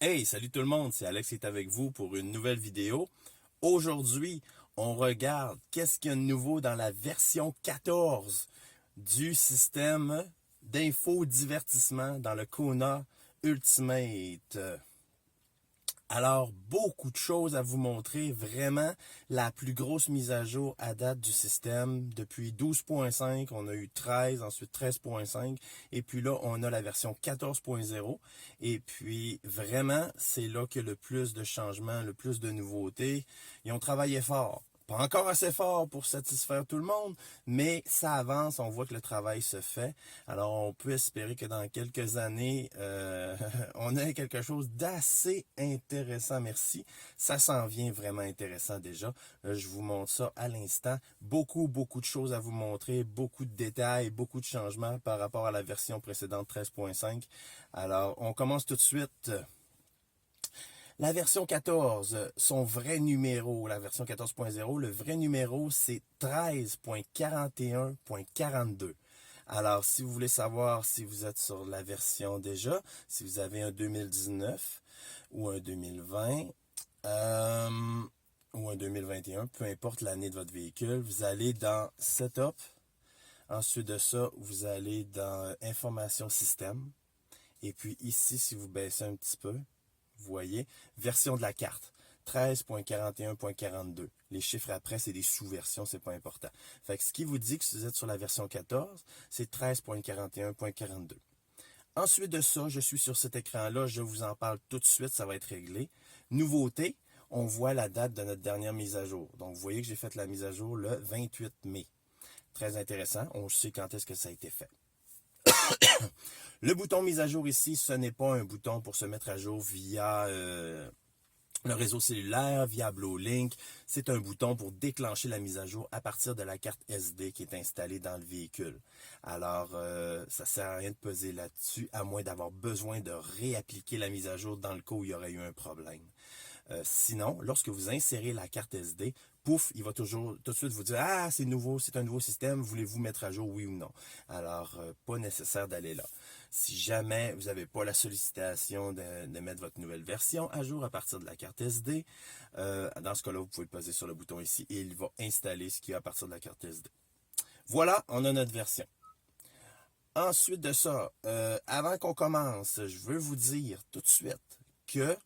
Hey, salut tout le monde, c'est Alex qui est avec vous pour une nouvelle vidéo. Aujourd'hui, on regarde qu'est-ce qu'il y a de nouveau dans la version 14 du système d'infodivertissement dans le Kona Ultimate. Alors, beaucoup de choses à vous montrer. Vraiment, la plus grosse mise à jour à date du système. Depuis 12.5, on a eu 13, ensuite 13.5. Et puis là, on a la version 14.0. Et puis, vraiment, c'est là qu'il y a le plus de changements, le plus de nouveautés. Ils ont travaillé fort. Pas encore assez fort pour satisfaire tout le monde, mais ça avance, on voit que le travail se fait. Alors on peut espérer que dans quelques années, on ait quelque chose d'assez intéressant, merci. Ça s'en vient vraiment intéressant déjà. Je vous montre ça à l'instant. Beaucoup de choses à vous montrer, beaucoup de détails, beaucoup de changements par rapport à la version précédente 13.5. Alors on commence tout de suite. La version 14, son vrai numéro, la version 14.0, le vrai numéro, c'est 13.41.42. Alors, si vous voulez savoir si vous êtes sur la version déjà, si vous avez un 2019 ou un 2020 euh, ou un 2021, peu importe l'année de votre véhicule, vous allez dans Setup. Ensuite de ça, vous allez dans Information Système. Et puis ici, si vous baissez un petit peu, vous voyez, version de la carte. 13.41.42. Les chiffres après, c'est des sous-versions, c'est pas important. Fait que ce qui vous dit que si vous êtes sur la version 14, c'est 13.41.42. Ensuite de ça, je suis sur cet écran-là, je vous en parle tout de suite, ça va être réglé. Nouveauté, on voit la date de notre dernière mise à jour. Donc, vous voyez que j'ai fait la mise à jour le 28 mai. Très intéressant, on sait quand est-ce que ça a été fait. Le bouton mise à jour ici, ce n'est pas un bouton pour se mettre à jour via le réseau cellulaire, via BlueLink. C'est un bouton pour déclencher la mise à jour à partir de la carte SD qui est installée dans le véhicule. Alors, ça ne sert à rien de peser là-dessus, à moins d'avoir besoin de réappliquer la mise à jour dans le cas où il y aurait eu un problème. Sinon, lorsque vous insérez la carte SD, pouf, il va toujours tout de suite vous dire « Ah, c'est nouveau, c'est un nouveau système, voulez-vous mettre à jour, oui ou non? » Alors, pas nécessaire d'aller là. Si jamais vous n'avez pas la sollicitation de mettre votre nouvelle version à jour à partir de la carte SD, dans ce cas-là, vous pouvez peser sur le bouton ici et il va installer ce qu'il y a à partir de la carte SD. Voilà, on a notre version. Ensuite de ça, avant qu'on commence, je veux vous dire tout de suite que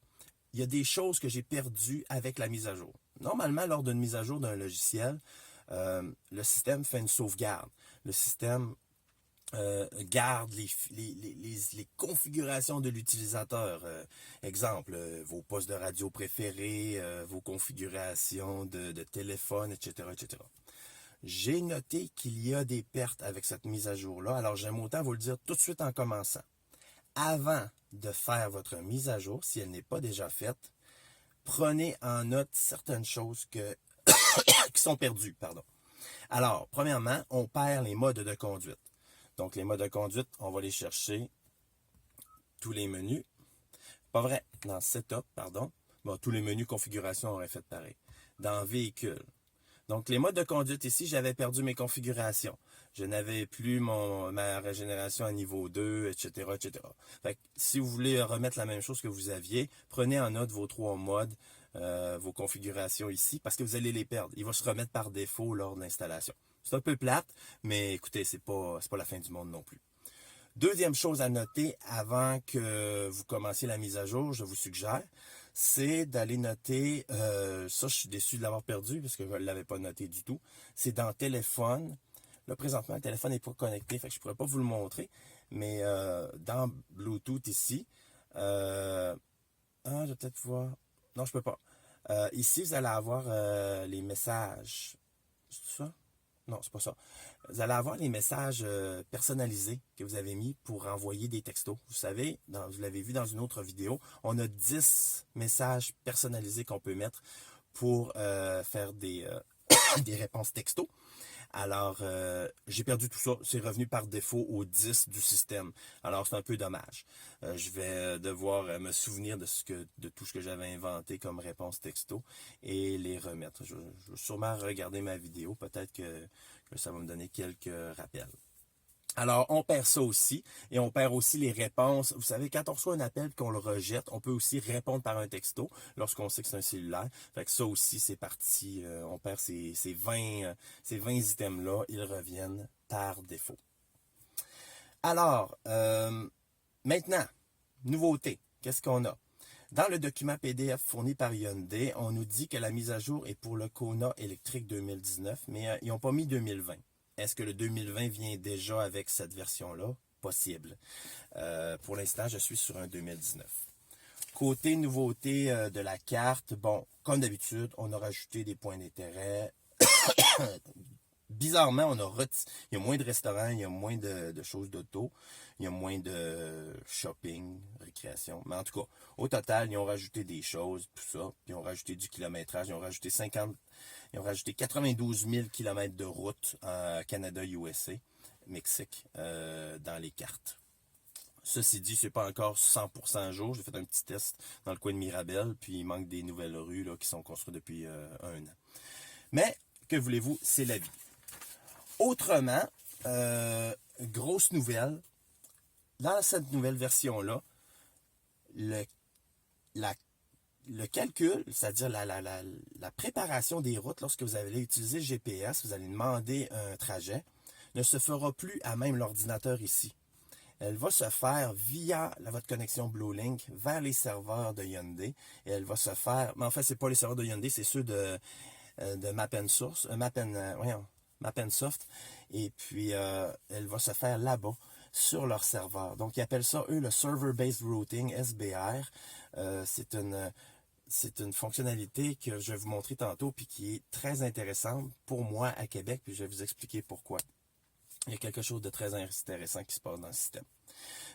il y a des choses que j'ai perdues avec la mise à jour. Normalement, lors d'une mise à jour d'un logiciel, le système fait une sauvegarde. Le système garde les configurations de l'utilisateur. Exemple, vos postes de radio préférés, vos configurations de téléphone, etc., etc. J'ai noté qu'il y a des pertes avec cette mise à jour-là. Alors, j'aime autant vous le dire tout de suite en commençant. Avant de faire votre mise à jour, si elle n'est pas déjà faite, prenez en note certaines choses qui sont perdues. Pardon. Alors, premièrement, on perd les modes de conduite. Donc, les modes de conduite, on va les chercher tous les menus. Pas vrai, dans Setup, pardon. Bon, tous les menus configuration auraient fait pareil. Dans Véhicule. Donc, les modes de conduite ici, j'avais perdu mes configurations. Je n'avais plus ma régénération à niveau 2, etc., etc. Fait que, si vous voulez remettre la même chose que vous aviez, prenez en note vos 3 modes, vos configurations ici, parce que vous allez les perdre. Il va se remettre par défaut lors de l'installation. C'est un peu plate, mais écoutez, c'est pas la fin du monde non plus. Deuxième chose à noter avant que vous commenciez la mise à jour, je vous suggère, c'est d'aller noter, ça je suis déçu de l'avoir perdu parce que je ne l'avais pas noté du tout, c'est dans téléphone. Là présentement le téléphone n'est pas connecté, fait que je ne pourrais pas vous le montrer, mais dans Bluetooth ici, je vais peut-être voir, non je peux pas. Ici vous allez avoir les messages, c'est ça? Non, c'est pas ça. Vous allez avoir les messages personnalisés que vous avez mis pour envoyer des textos. Vous savez, vous l'avez vu dans une autre vidéo, on a 10 messages personnalisés qu'on peut mettre pour faire des réponses textos. Alors, j'ai perdu tout ça. C'est revenu par défaut au 10 du système. Alors, c'est un peu dommage. Je vais devoir me souvenir de tout ce que j'avais inventé comme réponse texto et les remettre. Je vais sûrement regarder ma vidéo. Peut-être que ça va me donner quelques rappels. Alors, on perd ça aussi, et on perd aussi les réponses. Vous savez, quand on reçoit un appel et qu'on le rejette, on peut aussi répondre par un texto lorsqu'on sait que c'est un cellulaire. Fait que ça aussi, c'est parti. On perd ces 20 items-là. Ils reviennent par défaut. Alors, maintenant, nouveauté. Qu'est-ce qu'on a? Dans le document PDF fourni par Hyundai, on nous dit que la mise à jour est pour le Kona électrique 2019, mais ils n'ont pas mis 2020. Est-ce que le 2020 vient déjà avec cette version-là? Possible. Pour l'instant, je suis sur un 2019. Côté nouveauté de la carte, bon, comme d'habitude, on a rajouté des points d'intérêt. Bizarrement, il y a moins de restaurants, il y a moins de choses d'auto, il y a moins de shopping, récréation. Mais en tout cas, au total, ils ont rajouté des choses, tout ça. Puis ils ont rajouté du kilométrage, ils ont rajouté 92 000 km de route en Canada, USA, Mexique, dans les cartes. Ceci dit, c'est pas encore 100% à jour. J'ai fait un petit test dans le coin de Mirabel, puis il manque des nouvelles rues là, qui sont construites depuis un an. Mais, que voulez-vous, c'est la vie. Autrement, grosse nouvelle, dans cette nouvelle version-là, le calcul, c'est-à-dire la préparation des routes, lorsque vous allez utiliser le GPS, vous allez demander un trajet, ne se fera plus à même l'ordinateur ici. Elle va se faire via votre connexion BlueLink vers les serveurs de Hyundai. Et elle va se faire, mais en fait, c'est pas les serveurs de Hyundai, c'est ceux de Mapnsoft. Et puis, elle va se faire là-bas, sur leur serveur. Donc, ils appellent ça, eux, le Server Based Routing, SBR. C'est une fonctionnalité que je vais vous montrer tantôt, puis qui est très intéressante pour moi à Québec, puis je vais vous expliquer pourquoi. Il y a quelque chose de très intéressant qui se passe dans le système.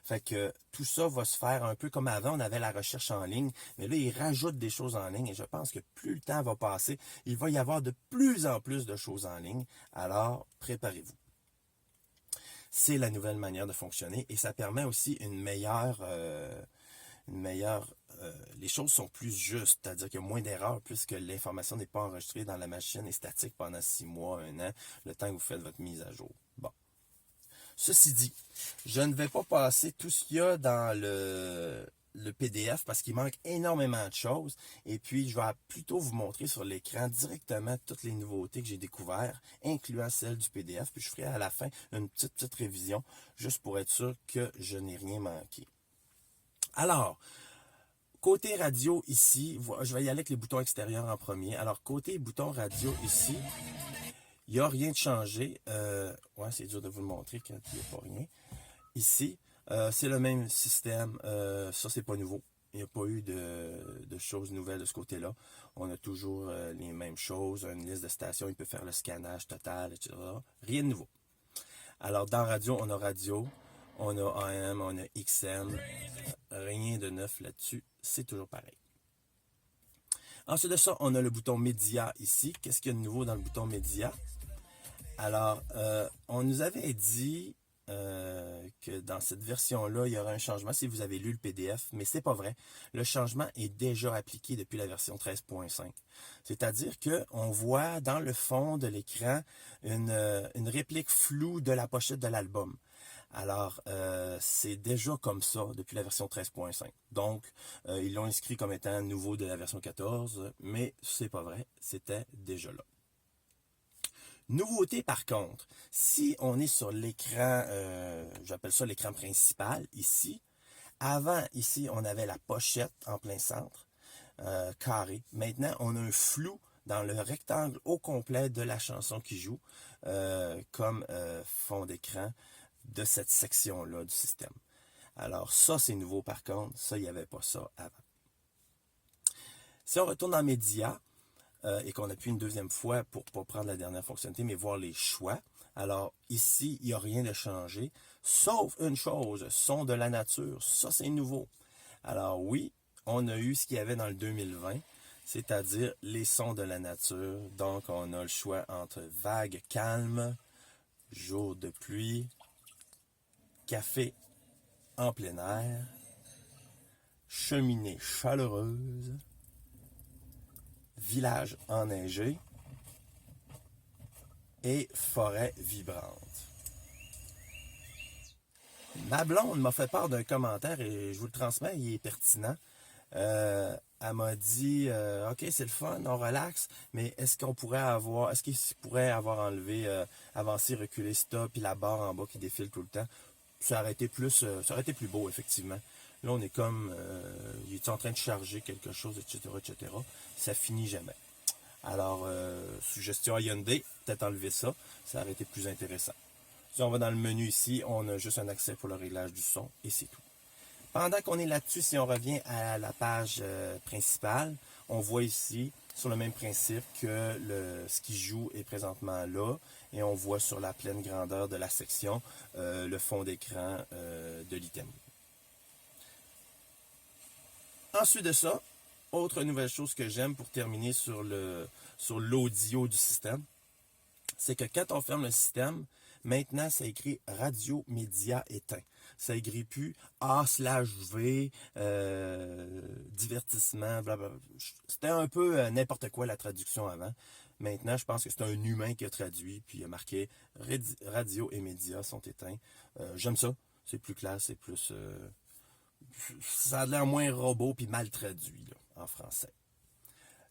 Fait que tout ça va se faire un peu comme avant, on avait la recherche en ligne, mais là, ils rajoutent des choses en ligne et je pense que plus le temps va passer, il va y avoir de plus en plus de choses en ligne. Alors, préparez-vous. C'est la nouvelle manière de fonctionner et ça permet aussi les choses sont plus justes, c'est-à-dire qu'il y a moins d'erreurs puisque l'information n'est pas enregistrée dans la machine et statique pendant 6 mois, 1 an, le temps que vous faites votre mise à jour. Bon. Ceci dit, je ne vais pas passer tout ce qu'il y a dans le PDF parce qu'il manque énormément de choses. Et puis, je vais plutôt vous montrer sur l'écran directement toutes les nouveautés que j'ai découvertes, incluant celles du PDF. Puis, je ferai à la fin une petite révision, juste pour être sûr que je n'ai rien manqué. Alors, côté radio ici, je vais y aller avec les boutons extérieurs en premier. Alors, côté bouton radio ici, il n'y a rien de changé. Ouais, c'est dur de vous le montrer quand il n'y a pas rien. Ici, c'est le même système. Ça, c'est pas nouveau. Il n'y a pas eu de choses nouvelles de ce côté-là. On a toujours les mêmes choses. Une liste de stations, il peut faire le scannage total, etc. Rien de nouveau. Alors, dans radio, on a AM, on a XM. Rien de neuf là-dessus. C'est toujours pareil. Ensuite de ça, on a le bouton Média ici. Qu'est-ce qu'il y a de nouveau dans le bouton Média? Alors, on nous avait dit que dans cette version-là, il y aura un changement si vous avez lu le PDF, mais c'est pas vrai. Le changement est déjà appliqué depuis la version 13.5. C'est-à-dire qu'on voit dans le fond de l'écran une réplique floue de la pochette de l'album. Alors, c'est déjà comme ça depuis la version 13.5. Donc, ils l'ont inscrit comme étant nouveau de la version 14, mais c'est pas vrai, c'était déjà là. Nouveauté par contre, si on est sur l'écran, j'appelle ça l'écran principal ici, avant ici on avait la pochette en plein centre, carré. Maintenant on a un flou dans le rectangle au complet de la chanson qui joue comme fond d'écran de cette section-là du système. Alors ça c'est nouveau par contre, ça il n'y avait pas ça avant. Si on retourne dans Média, et qu'on appuie une deuxième fois pour ne pas prendre la dernière fonctionnalité, mais voir les choix. Alors, ici, il n'y a rien de changé, sauf une chose, son de la nature. Ça, c'est nouveau. Alors oui, on a eu ce qu'il y avait dans le 2020, c'est-à-dire les sons de la nature. Donc, on a le choix entre vagues calmes, jour de pluie, café en plein air, cheminée chaleureuse, village enneigé et forêt vibrante. Ma blonde m'a fait part d'un commentaire et je vous le transmets, il est pertinent. Elle m'a dit OK, c'est le fun, on relaxe, mais est-ce qu'il pourrait avoir enlevé avancé, reculé, stop, puis la barre en bas qui défile tout le temps? Ça aurait été plus beau, effectivement. Là, on est comme il est en train de charger quelque chose, etc., etc. Ça finit jamais. Alors, suggestion à Hyundai, peut-être enlever ça, ça aurait été plus intéressant. Si on va dans le menu ici, on a juste un accès pour le réglage du son et c'est tout. Pendant qu'on est là-dessus, si on revient à la page principale, on voit ici, sur le même principe, que ce qui joue est présentement là. Et on voit sur la pleine grandeur de la section le fond d'écran de l'item. Ensuite de ça, autre nouvelle chose que j'aime pour terminer sur l'audio du système, c'est que quand on ferme le système, maintenant, ça écrit radio média éteint. Ça écrit plus A/V, divertissement, blablabla. C'était un peu n'importe quoi la traduction avant. Maintenant, je pense que c'est un humain qui a traduit, puis il a marqué radio et médias sont éteints. J'aime ça. C'est plus classe, c'est plus. Ça a l'air moins robot puis mal traduit là, en français.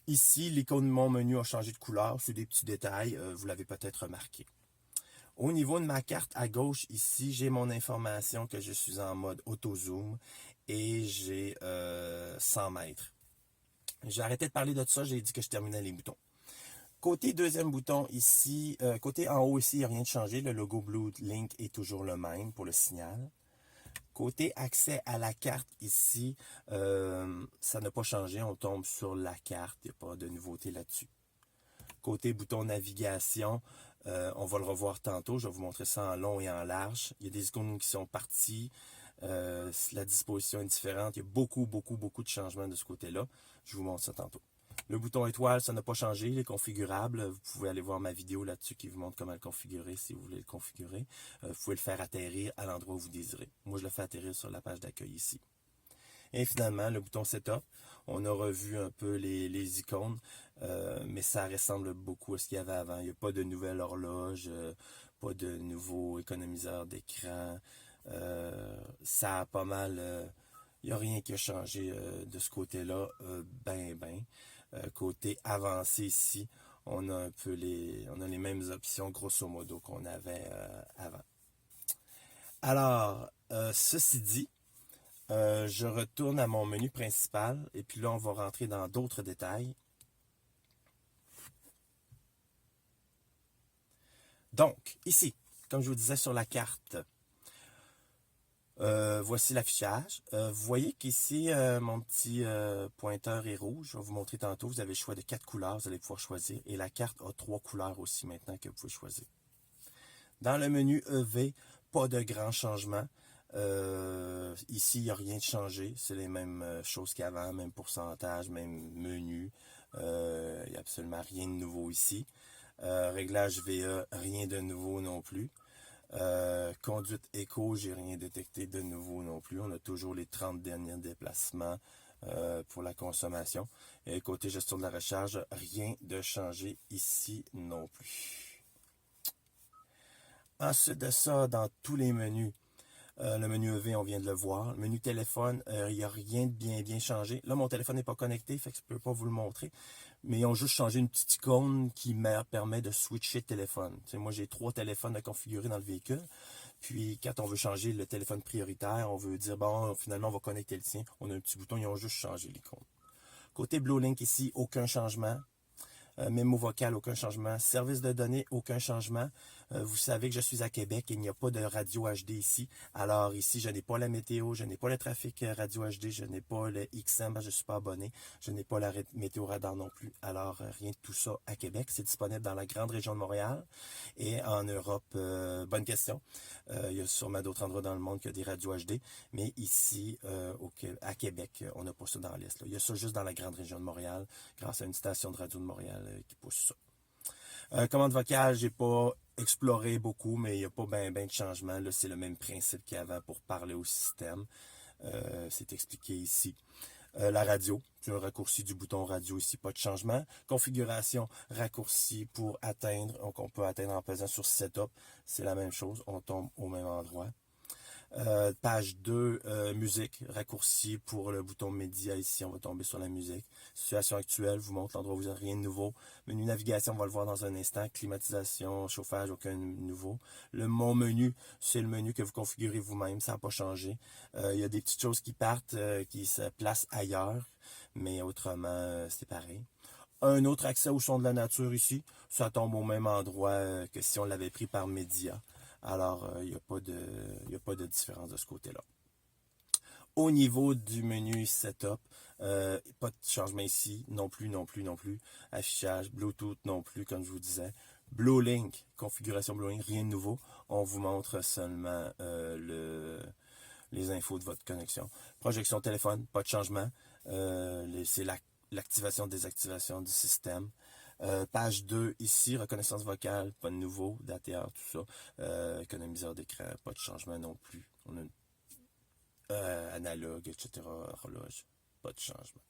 Ici, l'icône de mon menu a changé de couleur. C'est des petits détails, vous l'avez peut-être remarqué. Au niveau de ma carte à gauche, ici, j'ai mon information que je suis en mode auto-zoom et j'ai 100 mètres. J'ai arrêté de parler de ça, j'ai dit que je terminais les boutons. Côté deuxième bouton ici, côté en haut ici, il n'y a rien de changé. Le logo Blue Link est toujours le même pour le signal. Côté accès à la carte ici, ça n'a pas changé. On tombe sur la carte, il n'y a pas de nouveauté là-dessus. Côté bouton navigation, on va le revoir tantôt. Je vais vous montrer ça en long et en large. Il y a des icônes qui sont parties. La disposition est différente. Il y a beaucoup de changements de ce côté-là. Je vous montre ça tantôt. Le bouton étoile, ça n'a pas changé. Il est configurable. Vous pouvez aller voir ma vidéo là-dessus qui vous montre comment le configurer si vous voulez le configurer. Vous pouvez le faire atterrir à l'endroit où vous désirez. Moi, je le fais atterrir sur la page d'accueil ici. Et finalement, le bouton Setup, on a revu un peu les icônes, mais ça ressemble beaucoup à ce qu'il y avait avant. Il n'y a pas de nouvelle horloge, pas de nouveau économiseur d'écran. Ça a pas mal... il n'y a rien qui a changé de ce côté-là, côté avancé ici, on a un peu on a les mêmes options grosso modo qu'on avait avant. Alors, ceci dit, je retourne à mon menu principal et puis là, on va rentrer dans d'autres détails. Donc, ici, comme je vous disais sur la carte, voici l'affichage. Vous voyez qu'ici, mon petit pointeur est rouge. Je vais vous montrer tantôt. Vous avez le choix de 4 couleurs. Vous allez pouvoir choisir. Et la carte a 3 couleurs aussi maintenant que vous pouvez choisir. Dans le menu EV, pas de grands changements. Ici, il n'y a rien de changé. C'est les mêmes choses qu'avant, même pourcentage, même menu. Il n'y a absolument rien de nouveau ici. Réglage VE, rien de nouveau non plus. Conduite éco, j'ai rien détecté de nouveau non plus. On a toujours les 30 derniers déplacements pour la consommation. Et côté gestion de la recharge, rien de changé ici non plus. Ensuite de ça, dans tous les menus, le menu EV, on vient de le voir. Le menu téléphone, il n'y a rien de bien changé. Là, mon téléphone n'est pas connecté, fait que je ne peux pas vous le montrer. Mais ils ont juste changé une petite icône qui me permet de switcher de téléphone. Tu sais, moi, j'ai 3 téléphones à configurer dans le véhicule. Puis, quand on veut changer le téléphone prioritaire, on veut dire, bon, finalement, on va connecter le tien. On a un petit bouton, ils ont juste changé l'icône. Côté Blue Link ici, aucun changement. Mémo vocal, aucun changement. Service de données, aucun changement. Vous savez que je suis à Québec et il n'y a pas de radio HD ici. Alors ici, je n'ai pas la météo, je n'ai pas le trafic radio HD, je n'ai pas le XM, je ne suis pas abonné. Je n'ai pas la météo radar non plus. Alors rien de tout ça à Québec. C'est disponible dans la grande région de Montréal et en Europe. Bonne question. Il y a sûrement d'autres endroits dans le monde qui ont des radios HD. Mais ici, à Québec, on n'a pas ça dans l'Est. Il y a ça juste dans la grande région de Montréal grâce à une station de radio de Montréal qui pousse ça. Commande vocale, j'ai pas exploré beaucoup, mais il n'y a pas bien de changement. Là, c'est le même principe qu'il y avait pour parler au système. C'est expliqué ici. La radio, c'est un raccourci du bouton radio ici, pas de changement. Configuration, raccourci pour atteindre. Donc, on peut atteindre en pesant sur Setup. C'est la même chose, on tombe au même endroit. Page 2, musique, raccourci pour le bouton média. Ici, on va tomber sur la musique. Situation actuelle, vous montre l'endroit où vous n'avez rien de nouveau. Menu navigation, on va le voir dans un instant. Climatisation, chauffage, aucun nouveau. Mon menu, c'est le menu que vous configurez vous-même, ça n'a pas changé. Il y a des petites choses qui partent, qui se placent ailleurs, mais autrement, c'est pareil. Un autre accès au son de la nature ici, ça tombe au même endroit que si on l'avait pris par média. Alors, il n'y a pas de différence de ce côté-là. Au niveau du menu Setup, pas de changement ici, non plus. Affichage, Bluetooth non plus, comme je vous disais. BlueLink, configuration BlueLink, rien de nouveau. On vous montre seulement les infos de votre connexion. Projection téléphone, pas de changement. C'est l'activation, désactivation du système. Page 2, ici, reconnaissance vocale, pas de nouveau, d'ATR, tout ça. Économiseur d'écran, pas de changement non plus. On a analogue, etc. Horloge, pas de changement.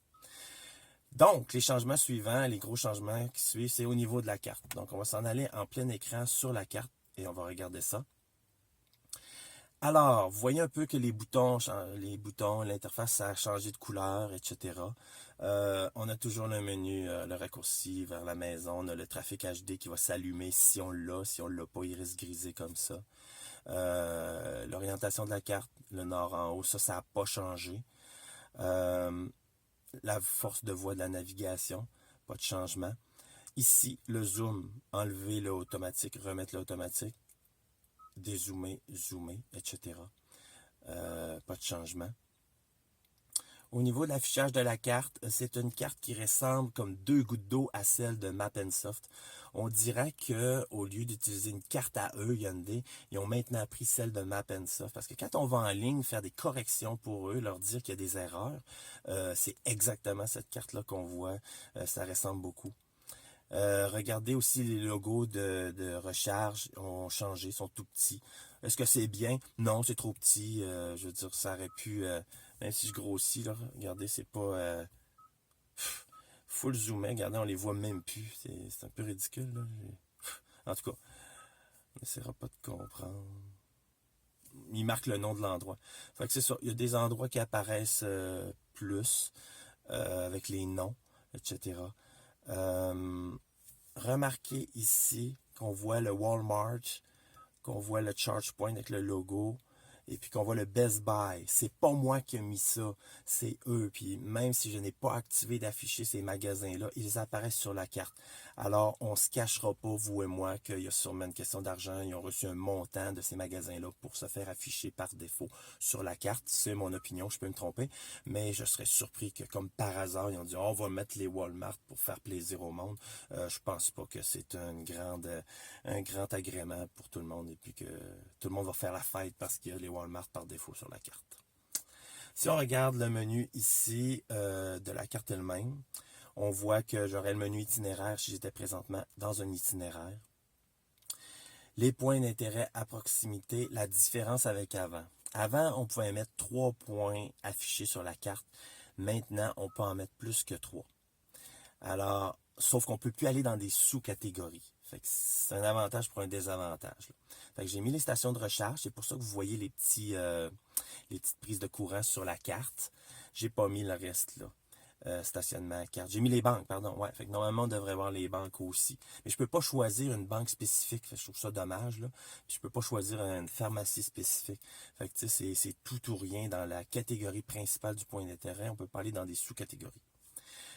Donc, les changements suivants, les gros changements qui suivent, c'est au niveau de la carte. Donc, on va s'en aller en plein écran sur la carte et on va regarder ça. Alors, vous voyez un peu que les boutons, l'interface, ça a changé de couleur, etc. On a toujours le menu, le raccourci vers la maison. On a le trafic HD qui va s'allumer si on l'a. Si on l'a pas, il reste grisé comme ça. L'orientation de la carte, le nord en haut, ça n'a pas changé. La force de voie de la navigation, pas de changement. Ici, le zoom, enlever le automatique, remettre le automatique. Dézoomer, zoomer, etc. Pas de changement. Au niveau de l'affichage de la carte, c'est une carte qui ressemble comme deux gouttes d'eau à celle de Mapnsoft. On dirait que au lieu d'utiliser une carte à eux, Hyundai, ils ont maintenant pris celle de Mapnsoft. Parce que quand on va en ligne faire des corrections pour eux, leur dire qu'il y a des erreurs, c'est exactement cette carte-là qu'on voit. Ça ressemble beaucoup. Regardez aussi les logos de recharge ont changé, sont tout petits. Est-ce que c'est bien? Non, c'est trop petit. Je veux dire, ça aurait pu, même si je grossis, là, regardez, c'est pas full zoomé. Regardez, on les voit même plus. C'est un peu ridicule, là. En tout cas, on n'essaiera pas de comprendre. Il marque le nom de l'endroit. Fait que c'est ça. Il y a des endroits qui apparaissent plus avec les noms, etc. Remarquez ici qu'on voit le Walmart, qu'on voit le ChargePoint avec le logo, et puis qu'on voit le Best Buy. C'est pas moi qui ai mis ça, c'est eux. Puis même si je n'ai pas activé d'afficher ces magasins-là, ils apparaissent sur la carte. Alors, on se cachera pas, vous et moi, qu'il y a sûrement une question d'argent. Ils ont reçu un montant de ces magasins-là pour se faire afficher par défaut sur la carte. C'est mon opinion, je peux me tromper. Mais je serais surpris que, comme par hasard, ils ont dit on va mettre les Walmart pour faire plaisir au monde. Je pense pas que c'est un grand agrément pour tout le monde et puis que tout le monde va faire la fête parce qu'il y a les Walmart par défaut sur la carte. Si on regarde le menu ici de la carte elle-même, on voit que j'aurais le menu itinéraire si j'étais présentement dans un itinéraire. Les points d'intérêt à proximité, la différence avec avant. Avant, on pouvait mettre 3 points affichés sur la carte. Maintenant, on peut en mettre plus que 3. Alors, sauf qu'on ne peut plus aller dans des sous-catégories. Fait que c'est un avantage pour un désavantage. Là. Fait que j'ai mis les stations de recharge. C'est pour ça que vous voyez les petites prises de courant sur la carte. J'ai pas mis le reste là. Stationnement à carte. J'ai mis les banques, pardon. Ouais, fait que normalement, on devrait voir les banques aussi. Mais je peux pas choisir une banque spécifique. Fait que je trouve ça dommage, là. Puis je peux pas choisir une pharmacie spécifique. Fait que tu sais, c'est tout ou rien dans la catégorie principale du point d'intérêt. On peut pas aller dans des sous-catégories.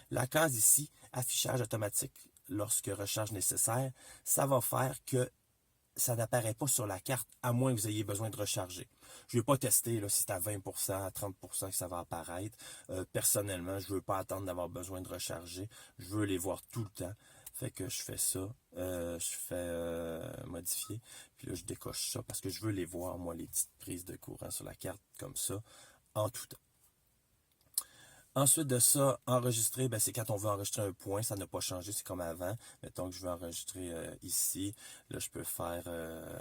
La case ici, affichage automatique lorsque recharge nécessaire, ça va faire que ça n'apparaît pas sur la carte, à moins que vous ayez besoin de recharger. Je ne vais pas tester là, si c'est à 20%, à 30% que ça va apparaître. Personnellement, je ne veux pas attendre d'avoir besoin de recharger. Je veux les voir tout le temps. Fait que je fais ça. Je fais modifier. Puis là, je décoche ça parce que je veux les voir, moi, les petites prises de courant sur la carte, comme ça, en tout temps. Ensuite de ça, enregistrer, c'est quand on veut enregistrer un point, ça n'a pas changé, c'est comme avant. Mettons que je veux enregistrer ici, là je peux faire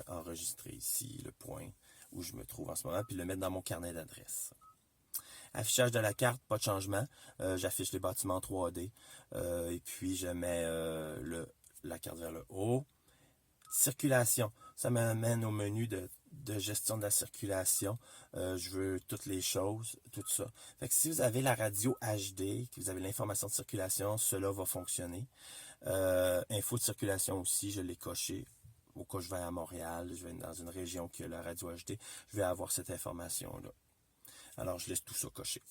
enregistrer ici le point où je me trouve en ce moment, puis le mettre dans mon carnet d'adresse. Affichage de la carte, pas de changement. J'affiche les bâtiments en 3D, et puis je mets la carte vers le haut. Circulation, ça m'amène au menu de de gestion de la circulation. Je veux toutes les choses, tout ça. Fait que si vous avez la radio HD, que vous avez l'information de circulation, cela va fonctionner. Info de circulation aussi, je l'ai coché. Au cas où je vais à Montréal, je vais dans une région qui a la radio HD, je vais avoir cette information-là. Alors, je laisse tout ça coché.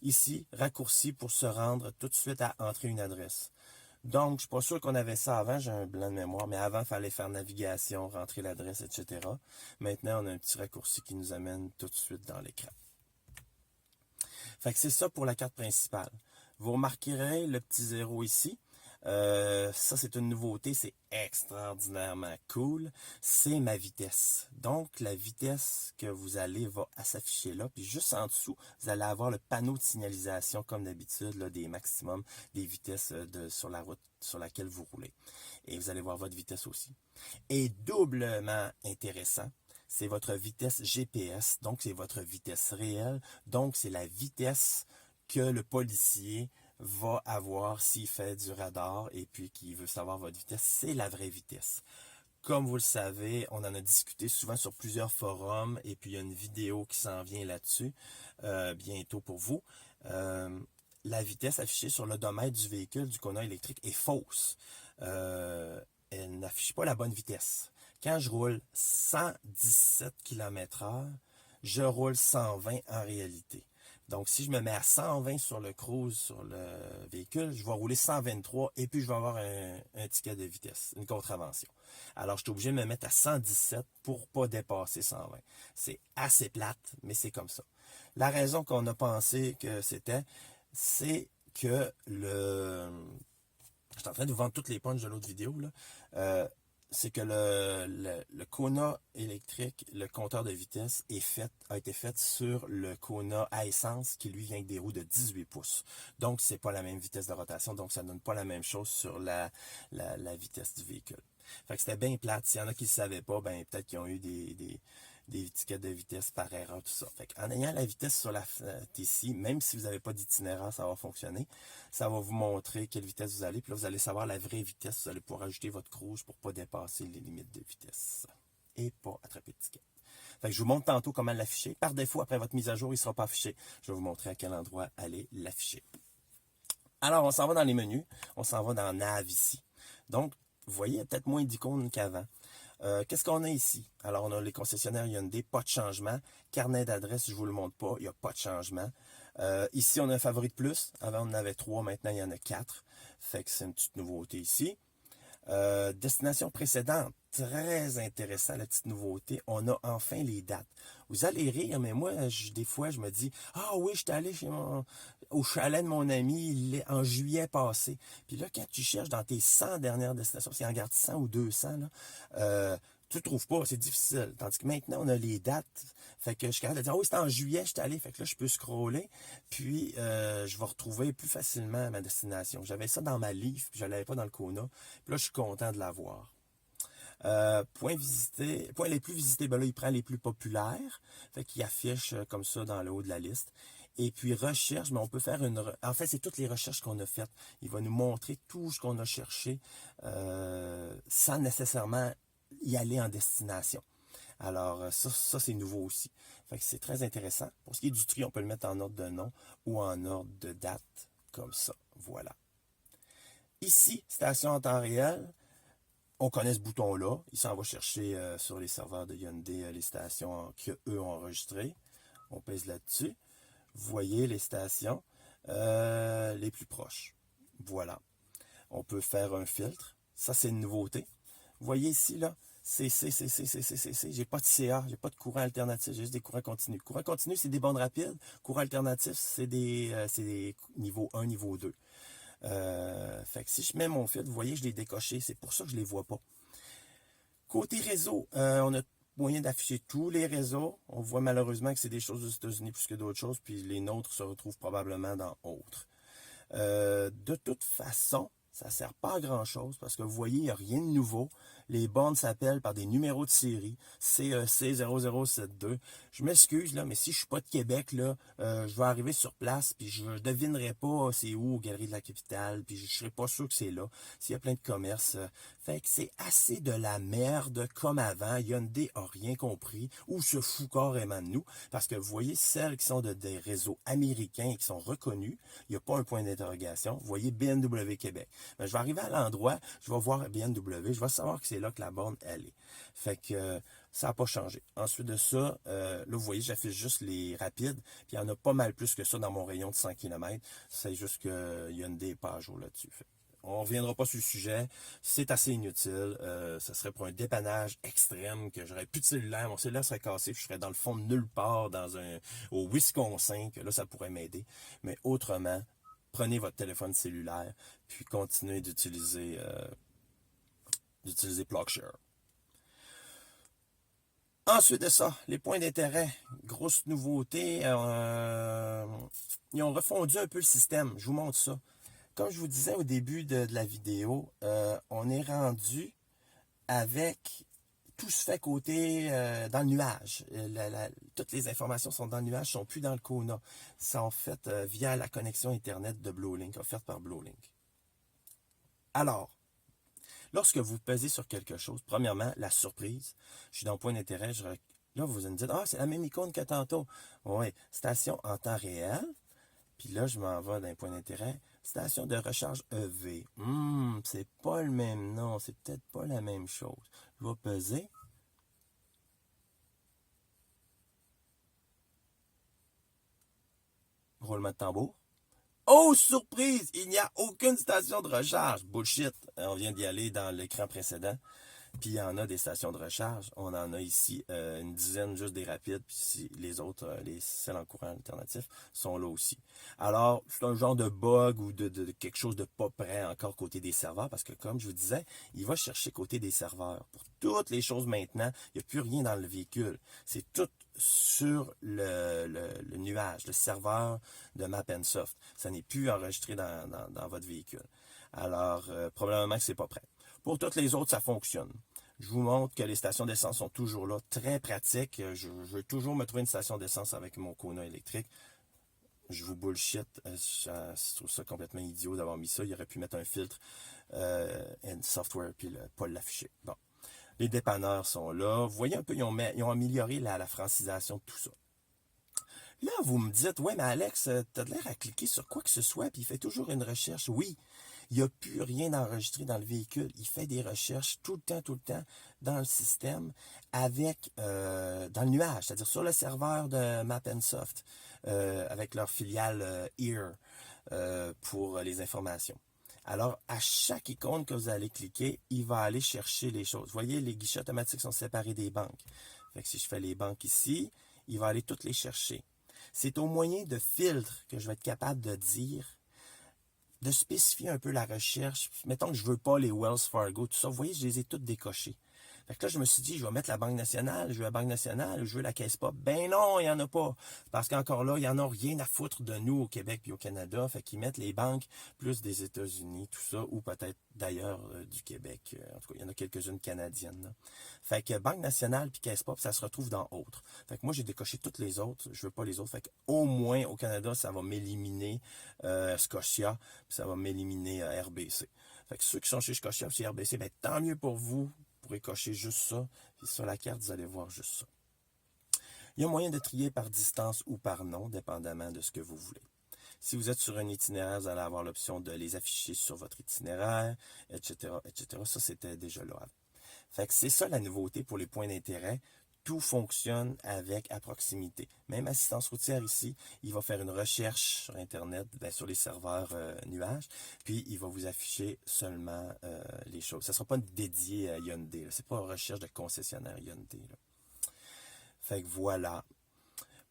Ici, raccourci pour se rendre tout de suite à entrer une adresse. Donc, je ne suis pas sûr qu'on avait ça avant, j'ai un blanc de mémoire, mais avant, il fallait faire navigation, rentrer l'adresse, etc. Maintenant, on a un petit raccourci qui nous amène tout de suite dans l'écran. Fait que c'est ça pour la carte principale. Vous remarquerez le petit 0 ici. Ça, c'est une nouveauté, c'est extraordinairement cool. C'est ma vitesse. Donc, la vitesse que vous allez va s'afficher là. Puis juste en dessous, vous allez avoir le panneau de signalisation, comme d'habitude, des maximums des vitesses sur la route sur laquelle vous roulez. Et vous allez voir votre vitesse aussi. Et doublement intéressant, c'est votre vitesse GPS. Donc, c'est votre vitesse réelle. Donc, c'est la vitesse que le policier va avoir s'il fait du radar et puis qu'il veut savoir votre vitesse. C'est la vraie vitesse. Comme vous le savez, on en a discuté souvent sur plusieurs forums et puis il y a une vidéo qui s'en vient là-dessus bientôt pour vous. La vitesse affichée sur l'odomètre du véhicule du Kona électrique est fausse. Elle n'affiche pas la bonne vitesse. Quand je roule 117 km/h, je roule 120 en réalité. Donc, si je me mets à 120 sur le cruise, sur le véhicule, je vais rouler 123 et puis je vais avoir un ticket de vitesse, une contravention. Alors, je suis obligé de me mettre à 117 pour ne pas dépasser 120. C'est assez plate, mais c'est comme ça. La raison qu'on a pensé que c'était, c'est que je suis en train de vous vendre toutes les punches de l'autre vidéo, là. C'est que le Kona électrique, le compteur de vitesse, a été fait sur le Kona à essence qui lui vient avec des roues de 18 pouces. Donc, c'est pas la même vitesse de rotation, donc ça ne donne pas la même chose sur la vitesse du véhicule. Fait que c'était bien plate. S'il y en a qui ne savaient pas, ben peut-être qu'ils ont eu des étiquettes de vitesse par erreur, tout ça. Fait en ayant la vitesse sur la ici, même si vous n'avez pas d'itinéraire, ça va fonctionner. Ça va vous montrer quelle vitesse vous allez. Puis là, vous allez savoir la vraie vitesse. Vous allez pouvoir ajouter votre cruise pour ne pas dépasser les limites de vitesse. Et pas attraper de ticket. Fait que je vous montre tantôt comment l'afficher. Par défaut, après votre mise à jour, il ne sera pas affiché. Je vais vous montrer à quel endroit aller l'afficher. Alors, on s'en va dans les menus. On s'en va dans Nav ici. Donc, vous voyez, il y a peut-être moins d'icônes qu'avant. Qu'est-ce qu'on a ici? Alors, on a les concessionnaires Hyundai, pas de changement. Carnet d'adresse, je ne vous le montre pas, il n'y a pas de changement. Ici, on a un favori de plus. Avant, on en avait 3, maintenant, il y en a 4. Fait que c'est une petite nouveauté ici. Destination précédente, très intéressant, la petite nouveauté. On a enfin les dates. Vous allez rire, mais moi, des fois, je me dis, ah oui, je suis allé au chalet de mon ami en juillet passé. Puis là, quand tu cherches dans tes 100 dernières destinations, parce qu'il en garde 100 ou 200, là, tu ne trouves pas, c'est difficile. Tandis que maintenant, on a les dates. Fait que je suis capable de dire, oh oui, c'était en juillet, je suis allé. Fait que là, je peux scroller. Puis, je vais retrouver plus facilement ma destination. J'avais ça dans ma livre, puis je ne l'avais pas dans le Kona. Puis là, je suis content de l'avoir. Points les plus visités, ben là, il prend les plus populaires. Fait qu'il affiche comme ça dans le haut de la liste. Et puis, recherche, mais on peut faire en fait, c'est toutes les recherches qu'on a faites. Il va nous montrer tout ce qu'on a cherché sans nécessairement y aller en destination. Alors, ça c'est nouveau aussi. Fait que c'est très intéressant. Pour ce qui est du tri, on peut le mettre en ordre de nom ou en ordre de date, comme ça. Voilà. Ici, station en temps réel. On connaît ce bouton-là. Il s'en va chercher sur les serveurs de Hyundai les stations qu'eux ont enregistrées. On pèse là-dessus. Vous voyez les stations les plus proches. Voilà. On peut faire un filtre. Ça, c'est une nouveauté. Vous voyez ici, là, C. J'ai pas de CA, j'ai pas de courant alternatif, j'ai juste des courants continus. Courant continu, c'est des bandes rapides. Courant alternatif, c'est des niveau 1, niveau 2. Fait que si je mets mon filtre, vous voyez, je l'ai décoché. C'est pour ça que je ne les vois pas. Côté réseau, on a moyen d'afficher tous les réseaux. On voit malheureusement que c'est des choses aux États-Unis plus que d'autres choses, puis les nôtres se retrouvent probablement dans autres. De toute façon, ça ne sert pas à grand-chose parce que vous voyez, il n'y a rien de nouveau. Les bornes s'appellent par des numéros de série, CEC 0072. Je m'excuse, là, mais si je suis pas de Québec, là, je vais arriver sur place, puis je devinerai pas c'est où, aux Galeries de la Capitale, puis je serai pas sûr que c'est là, s'il y a plein de commerces. Fait que c'est assez de la merde comme avant. Hyundai a rien compris, ou se fout carrément de nous, parce que vous voyez, celles qui sont des réseaux américains et qui sont reconnus, il n'y a pas un point d'interrogation. Vous voyez BMW Québec. Ben, je vais arriver à l'endroit, je vais voir BMW, je vais savoir que c'est là que la borne, elle est. Fait que ça n'a pas changé. Ensuite de ça, là, vous voyez, j'affiche juste les rapides, puis il y en a pas mal plus que ça dans mon rayon de 100 km. C'est juste qu'il y a une pas à jour là-dessus. On ne reviendra pas sur le sujet. C'est assez inutile. Ça serait pour un dépannage extrême que j'aurais plus de cellulaire. Mon cellulaire serait cassé. Je serais dans le fond de nulle part au Wisconsin, que là, ça pourrait m'aider. Mais autrement, prenez votre téléphone cellulaire, puis continuez d'utiliser PlugShare. Ensuite de ça, les points d'intérêt. Grosse nouveauté. Ils ont refondu un peu le système. Je vous montre ça. Comme je vous disais au début de la vidéo, on est rendu avec tout se fait côté dans le nuage. Toutes les informations sont dans le nuage, sont plus dans le Kona. Sont faites via la connexion Internet de Blowlink, offerte par Blowlink. Alors, lorsque vous pesez sur quelque chose, premièrement, la surprise. Je suis dans le point d'intérêt. Là, vous allez me dire, ah, c'est la même icône que tantôt. Oui, station en temps réel. Puis là, je m'en vais d'un point d'intérêt. Station de recharge EV. C'est pas le même nom. C'est peut-être pas la même chose. Je vais peser. Roulement de tambour. Oh, surprise! Il n'y a aucune station de recharge. Bullshit. On vient d'y aller dans l'écran précédent. Puis il y en a des stations de recharge. On en a ici une dizaine, juste des rapides. Puis les autres, celles en courant alternatif, sont là aussi. Alors, c'est un genre de bug ou de quelque chose de pas prêt encore côté des serveurs. Parce que comme je vous disais, il va chercher côté des serveurs. Pour toutes les choses maintenant, il n'y a plus rien dans le véhicule. C'est tout sur le nuage, le serveur de Mapnsoft. Ça n'est plus enregistré dans votre véhicule. Alors, probablement que c'est pas prêt. Pour toutes les autres, ça fonctionne. Je vous montre que les stations d'essence sont toujours là, très pratiques. Je veux toujours me trouver une station d'essence avec mon Kona électrique. Je vous bullshit. Je trouve ça complètement idiot d'avoir mis ça. Il aurait pu mettre un filtre and software puis pas l'afficher. Bon. Les dépanneurs sont là. Vous voyez un peu, ils ont amélioré la francisation de tout ça. Là, vous me dites, ouais, mais Alex, t'as l'air à cliquer sur quoi que ce soit, puis il fait toujours une recherche. Oui, il n'y a plus rien d'enregistré dans le véhicule. Il fait des recherches tout le temps, dans le système, avec dans le nuage, c'est-à-dire sur le serveur de Mapnsoft, avec leur filiale EAR pour les informations. Alors, à chaque icône que vous allez cliquer, il va aller chercher les choses. Vous voyez, les guichets automatiques sont séparés des banques. Fait que si je fais les banques ici, il va aller toutes les chercher. C'est au moyen de filtres que je vais être capable de dire, de spécifier un peu la recherche. Mettons que je ne veux pas les Wells Fargo, tout ça. Vous voyez, je les ai toutes décochées. Fait que là, je me suis dit, je vais mettre la Banque nationale, je veux la Banque nationale, je veux la Caisse Pop. Ben non, il n'y en a pas. Parce qu'encore là, il n'y en a rien à foutre de nous au Québec et au Canada. Fait qu'ils mettent les banques plus des États-Unis, tout ça, ou peut-être d'ailleurs du Québec. En tout cas, il y en a quelques-unes canadiennes. Là. Fait que Banque nationale puis Caisse Pop, ça se retrouve dans autres. Fait que moi, j'ai décoché toutes les autres. Je veux pas les autres. Fait qu'au moins, au Canada, ça va m'éliminer Scotia, puis ça va m'éliminer RBC. Fait que ceux qui sont chez Scotia ou chez RBC, ben tant mieux pour vous. Vous pourrez cocher juste ça. Puis sur la carte, vous allez voir juste ça. Il y a moyen de trier par distance ou par nom, dépendamment de ce que vous voulez. Si vous êtes sur un itinéraire, vous allez avoir l'option de les afficher sur votre itinéraire, etc., etc. Ça, c'était déjà là. Fait que c'est ça la nouveauté pour les points d'intérêt. Tout fonctionne avec à proximité. Même assistance routière ici, il va faire une recherche sur Internet, sur les serveurs nuages, puis il va vous afficher seulement les choses. Ça ne sera pas dédié à Hyundai. Ce n'est pas une recherche de concessionnaire Hyundai. Là. Fait que voilà.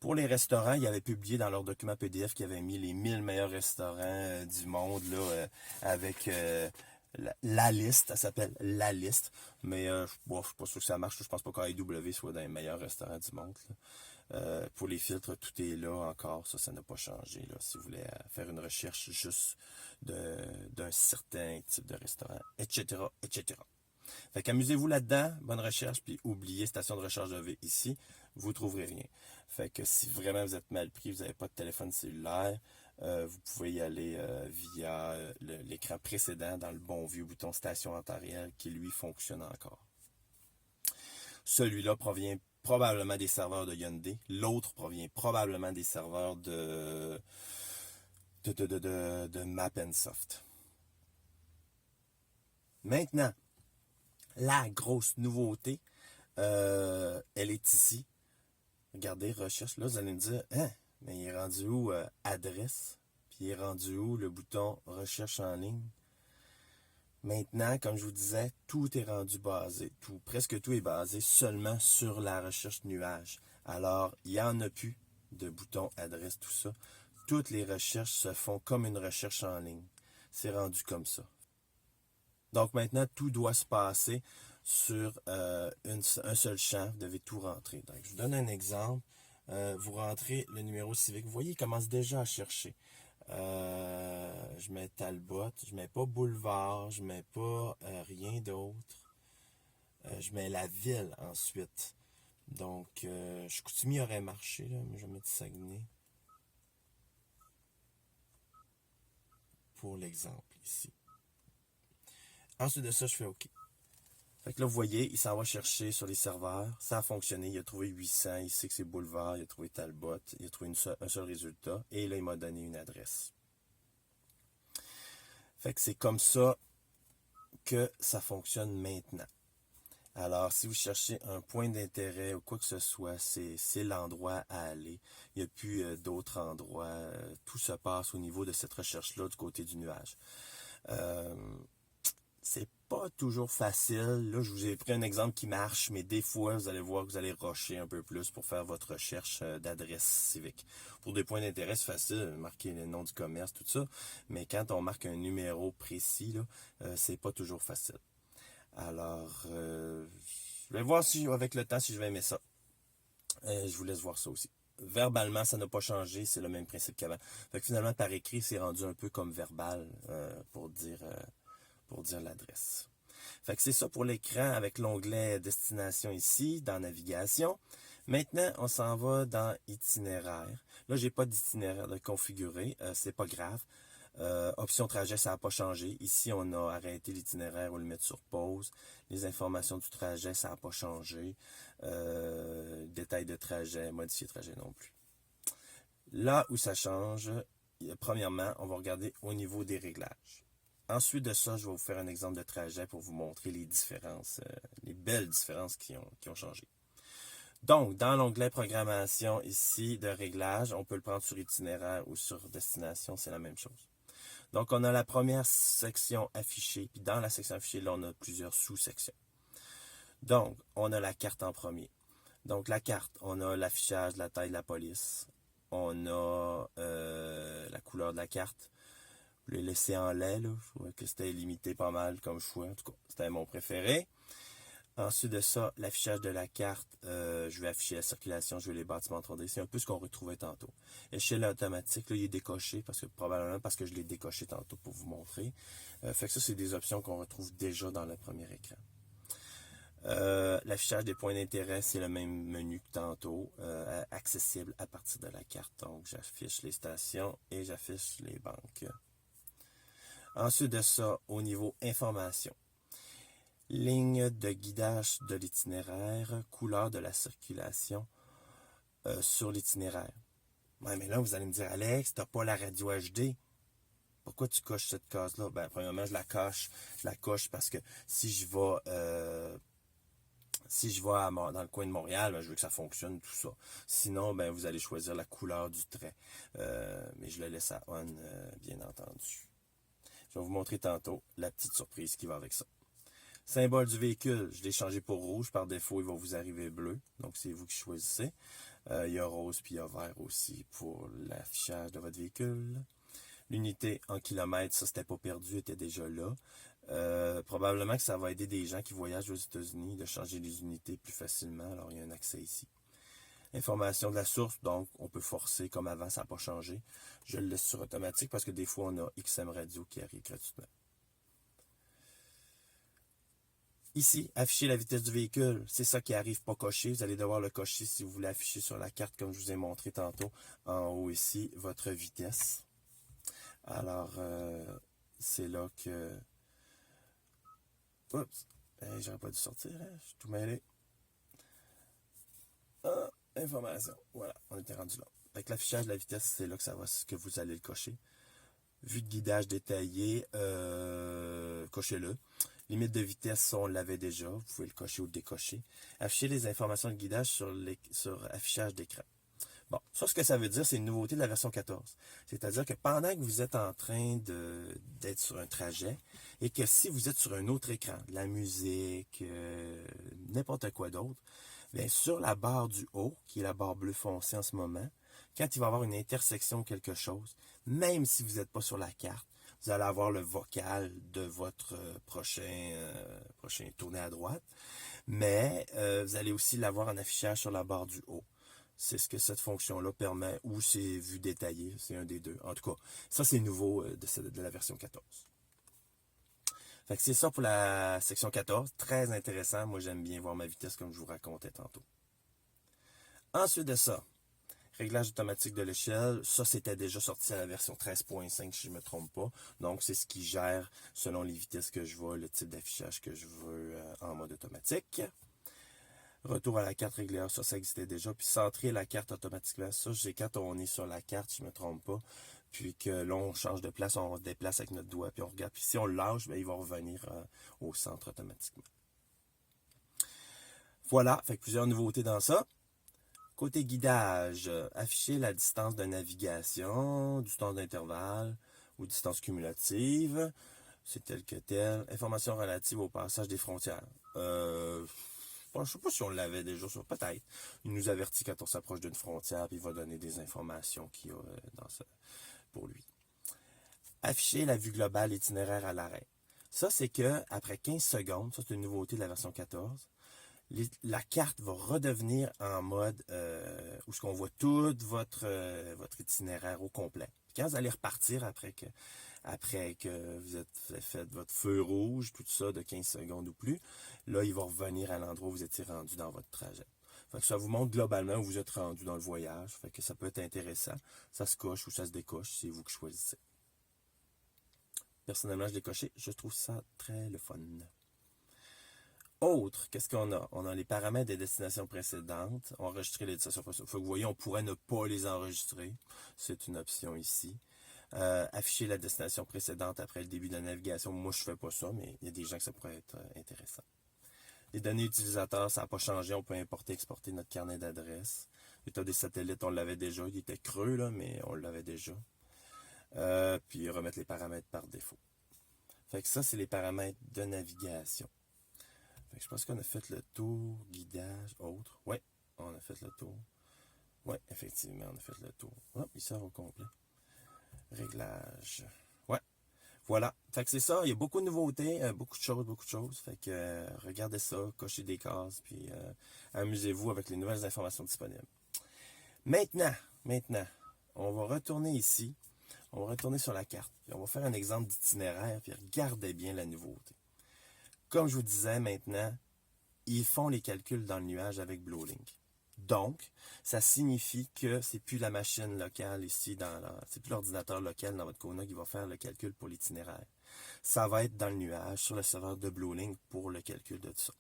Pour les restaurants, ils avaient publié dans leur document PDF qu'ils avaient mis les 1000 meilleurs restaurants du monde là, avec la liste. Ça s'appelle La Liste. Mais je ne suis pas sûr que ça marche. Je pense pas qu'AEW soit dans les meilleurs restaurants du monde. Pour les filtres, tout est là encore. Ça n'a pas changé. Là, si vous voulez faire une recherche juste d'un certain type de restaurant, etc., etc. Fait qu'amusez-vous là-dedans, bonne recherche, puis oubliez station de recharge EV ici, vous ne trouverez rien. Fait que si vraiment vous êtes mal pris, vous n'avez pas de téléphone cellulaire, vous pouvez y aller via l'écran précédent dans le bon vieux bouton station en temps réel qui lui fonctionne encore. Celui-là provient probablement des serveurs de Hyundai. L'autre provient probablement des serveurs de Mapnsoft. Maintenant, la grosse nouveauté, elle est ici. Regardez, recherche, là, vous allez me dire, hein, mais il est rendu où adresse, puis il est rendu où le bouton recherche en ligne. Maintenant, comme je vous disais, tout est rendu basé, presque tout est basé seulement sur la recherche nuage. Alors, il n'y en a plus de bouton adresse, tout ça. Toutes les recherches se font comme une recherche en ligne. C'est rendu comme ça. Donc maintenant, tout doit se passer sur un seul champ. Vous devez tout rentrer. Donc, je vous donne un exemple. Vous rentrez le numéro civique. Vous voyez, il commence déjà à chercher. Je mets Talbot. Je mets pas Boulevard. Je mets pas rien d'autre. Je mets la ville ensuite. Donc, Chicoutimi aurait marché, là, mais je vais mettre Saguenay. Pour l'exemple ici. Ensuite de ça, je fais OK. Fait que là, vous voyez, il s'en va chercher sur les serveurs. Ça a fonctionné. Il a trouvé 800. Il sait que c'est Boulevard. Il a trouvé Talbot. Il a trouvé un seul résultat. Et là, il m'a donné une adresse. Fait que c'est comme ça que ça fonctionne maintenant. Alors, si vous cherchez un point d'intérêt ou quoi que ce soit, c'est l'endroit à aller. Il n'y a plus d'autres endroits. Tout se passe au niveau de cette recherche-là du côté du nuage. C'est pas toujours facile. Là, je vous ai pris un exemple qui marche, mais des fois, vous allez voir que vous allez rusher un peu plus pour faire votre recherche d'adresse civique. Pour des points d'intérêt, c'est facile, marquer le nom du commerce, tout ça. Mais quand on marque un numéro précis, là, c'est pas toujours facile. Alors, je vais voir si, avec le temps, si je vais aimer ça. Je vous laisse voir ça aussi. Verbalement, ça n'a pas changé, c'est le même principe qu'avant. Fait que finalement, par écrit, c'est rendu un peu comme verbal pour dire l'adresse. Fait que c'est ça pour l'écran avec l'onglet Destination ici, dans Navigation. Maintenant, on s'en va dans Itinéraire. Là, j'ai pas d'itinéraire de configuré, c'est pas grave. Option trajet, ça n'a pas changé. Ici, on a arrêté l'itinéraire ou le mettre sur pause. Les informations du trajet, ça n'a pas changé. Détails de trajet, modifier trajet non plus. Là où ça change, premièrement, on va regarder au niveau des réglages. Ensuite de ça, je vais vous faire un exemple de trajet pour vous montrer les différences, les belles différences qui ont changé. Donc, dans l'onglet programmation ici de réglage, on peut le prendre sur itinéraire ou sur destination, c'est la même chose. Donc, on a la première section affichée, puis dans la section affichée, là, on a plusieurs sous-sections. Donc, on a la carte en premier. Donc, la carte, on a l'affichage, la taille de la police. On a la couleur de la carte. Je l'ai laissé en lait, là. Je trouvais que c'était limité pas mal comme choix. En tout cas, c'était mon préféré. Ensuite de ça, l'affichage de la carte, je vais afficher la circulation, je vais les bâtiments 3D. C'est un peu ce qu'on retrouvait tantôt. Échelle automatique, là, il est décoché, probablement parce que je l'ai décoché tantôt pour vous montrer. Fait que ça, c'est des options qu'on retrouve déjà dans le premier écran. L'affichage des points d'intérêt, c'est le même menu que tantôt, accessible à partir de la carte. Donc, j'affiche les stations et j'affiche les banques. Ensuite de ça, au niveau information. Ligne de guidage de l'itinéraire, couleur de la circulation sur l'itinéraire. Ouais, mais là, vous allez me dire, Alex, t'as pas la radio HD. Pourquoi tu coches cette case-là? Ben, premièrement, je la coche parce que si je vais dans le coin de Montréal, ben, je veux que ça fonctionne, tout ça. Sinon, ben, vous allez choisir la couleur du trait. Mais je le laisse à on, bien entendu. Je vais vous montrer tantôt la petite surprise qui va avec ça. Symbole du véhicule, je l'ai changé pour rouge. Par défaut, il va vous arriver bleu. Donc, c'est vous qui choisissez. Il y a rose puis il y a vert aussi pour l'affichage de votre véhicule. L'unité en kilomètres, ça, c'était pas perdu, était déjà là. Probablement que ça va aider des gens qui voyagent aux États-Unis de changer les unités plus facilement. Alors, il y a un accès ici. Information de la source, donc on peut forcer comme avant, ça n'a pas changé. Je le laisse sur automatique parce que des fois, on a XM Radio qui arrive gratuitement. Ici, afficher la vitesse du véhicule, c'est ça qui arrive pas coché. Vous allez devoir le cocher si vous voulez afficher sur la carte, comme je vous ai montré tantôt, en haut ici, votre vitesse. Alors, c'est là que... Oups, j'aurais pas dû sortir, hein? Je suis tout mêlé. Ah, information. Voilà, on était rendu là. Avec l'affichage de la vitesse, c'est là que ça va, que vous allez le cocher. Vue de guidage détaillée, cochez-le. Limite de vitesse, on l'avait déjà. Vous pouvez le cocher ou le décocher. Afficher les informations de guidage sur affichage d'écran. Bon, ça, ce que ça veut dire, c'est une nouveauté de la version 14. C'est-à-dire que pendant que vous êtes en train d'être sur un trajet, et que si vous êtes sur un autre écran, de la musique, n'importe quoi d'autre, bien, sur la barre du haut, qui est la barre bleu foncé en ce moment, quand il va y avoir une intersection ou quelque chose, même si vous n'êtes pas sur la carte, vous allez avoir le vocal de votre prochain tourné à droite, mais vous allez aussi l'avoir en affichage sur la barre du haut. C'est ce que cette fonction-là permet, ou c'est vue détaillée, c'est un des deux. En tout cas, ça c'est nouveau de la version 14. Fait que c'est ça pour la section 14, très intéressant. Moi j'aime bien voir ma vitesse comme je vous racontais tantôt. Ensuite de ça, réglage automatique de l'échelle, ça c'était déjà sorti à la version 13.5 si je ne me trompe pas. Donc c'est ce qui gère selon les vitesses que je veux, le type d'affichage que je veux en mode automatique. Retour à la carte régulière, ça existait déjà. Puis centrer la carte automatiquement, ça c'est quand on est sur la carte, si je ne me trompe pas. Puis que là on change de place, on déplace avec notre doigt, puis on regarde. Puis si on le lâche, bien, il va revenir au centre automatiquement. Voilà, fait que plusieurs nouveautés dans ça. Côté guidage, afficher la distance de navigation, distance d'intervalle ou distance cumulative. C'est tel que tel. Information relative au passage des frontières. Je ne sais pas si on l'avait déjà sur peut-être. Il nous avertit quand on s'approche d'une frontière, puis il va donner des informations qu'il y a pour lui. Afficher la vue globale itinéraire à l'arrêt. Ça, c'est que après 15 secondes, ça c'est une nouveauté de la version 14, la carte va redevenir en mode où ce qu'on voit tout votre itinéraire au complet. Puis quand vous allez repartir après que vous êtes fait votre feu rouge, tout ça de 15 secondes ou plus, là, il va revenir à l'endroit où vous étiez rendu dans votre trajet. Fait que ça vous montre globalement où vous êtes rendu dans le voyage. Fait que ça peut être intéressant. Ça se coche ou ça se décoche, c'est vous qui choisissez. Personnellement, je l'ai coché. Je trouve ça très le fun. Autre, qu'est-ce qu'on a? On a les paramètres des destinations précédentes. Enregistrer les destinations précédentes. Faut que vous voyez, on pourrait ne pas les enregistrer. C'est une option ici. Afficher la destination précédente après le début de la navigation. Moi, je fais pas ça, mais il y a des gens que ça pourrait être intéressant. Les données utilisateurs, ça n'a pas changé. On peut importer, exporter notre carnet d'adresses. L'état des satellites, on l'avait déjà. Il était creux, là, mais on l'avait déjà. Puis remettre les paramètres par défaut. Fait que ça, c'est les paramètres de navigation. Fait que je pense qu'on a fait le tour, guidage, autre. Ouais, on a fait le tour. Ouais, effectivement, on a fait le tour. Hop, il sort au complet. Réglage. Ouais. Voilà. Fait que c'est ça. Il y a beaucoup de nouveautés, beaucoup de choses. Fait que regardez ça, cochez des cases, puis amusez-vous avec les nouvelles informations disponibles. Maintenant, on va retourner ici. On va retourner sur la carte. Puis on va faire un exemple d'itinéraire, puis regardez bien la nouveauté. Comme je vous disais maintenant, ils font les calculs dans le nuage avec BlueLink. Donc, ça signifie que c'est plus la machine locale ici, c'est plus l'ordinateur local dans votre Kona qui va faire le calcul pour l'itinéraire. Ça va être dans le nuage, sur le serveur de BlueLink pour le calcul de tout ça.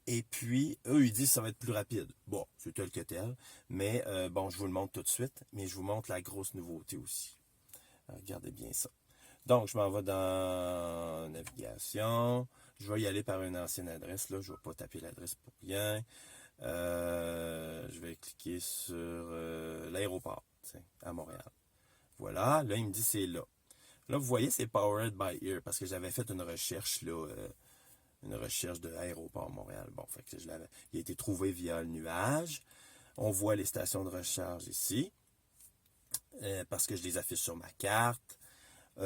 Et puis, eux, ils disent que ça va être plus rapide. Bon, c'est tel que tel, mais bon, je vous le montre tout de suite, mais je vous montre la grosse nouveauté aussi. Regardez bien ça. Donc, je m'en vais dans navigation. Je vais y aller par une ancienne adresse. Là, je ne vais pas taper l'adresse pour rien. Je vais cliquer sur l'aéroport à Montréal. Voilà. Là, il me dit c'est là. Là, vous voyez, c'est Powered by Ear parce que j'avais fait une recherche là, une recherche de l'aéroport Montréal. Bon, fait que il a été trouvé via le nuage. On voit les stations de recharge ici parce que je les affiche sur ma carte.